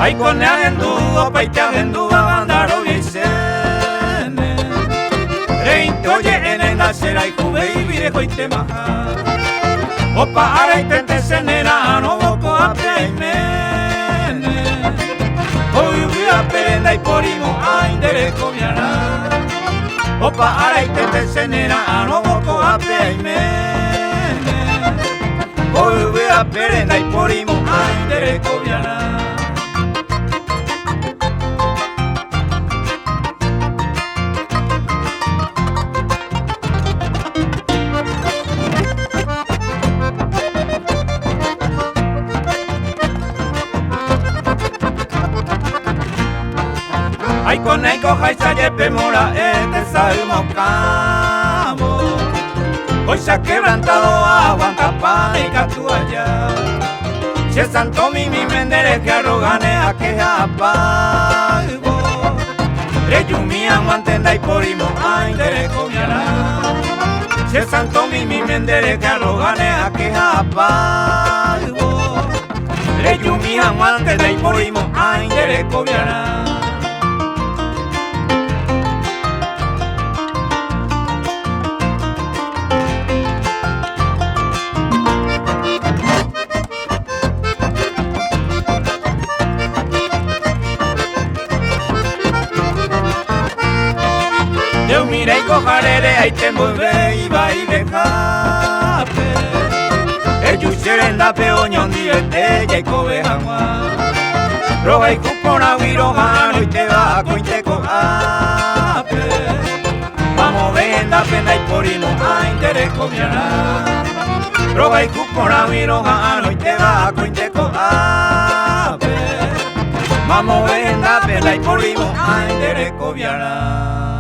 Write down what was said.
Aikonean du, opaitean du, abandaro bizene. Reinte oye enen gazera ikubei bide joite maha. Opa araitente zenera anoboko apeimene. Hoi ubia perenda iporimo aindereko biara. Opa araitente zenera anoboko apeimene. Hoi ubia perenda iporimo aindereko biara. Aiko neiko jaizaiepe mora ete salmokamo. Hoy se ha quebrantado aguanta panikatu allá. Si es santo mi mendere que arrogane a que apago. Reyumia mantenda y porimo aindere comiara. Si es santo mi mendere que arrogane a que apago. Reyumia mantenda y porimo aindere comiara. Eu mirei cojarere aiten volve iba y dejape. Ellos quieren da peoñón diete y cobe jamás. Roba y cupona guirojano y te va con te cojape. Vamos venda penda y porimo a interés comiará. Roba y cupona guirojano y te va con te cojape. Vamos venda penda y porimo a interés comiará.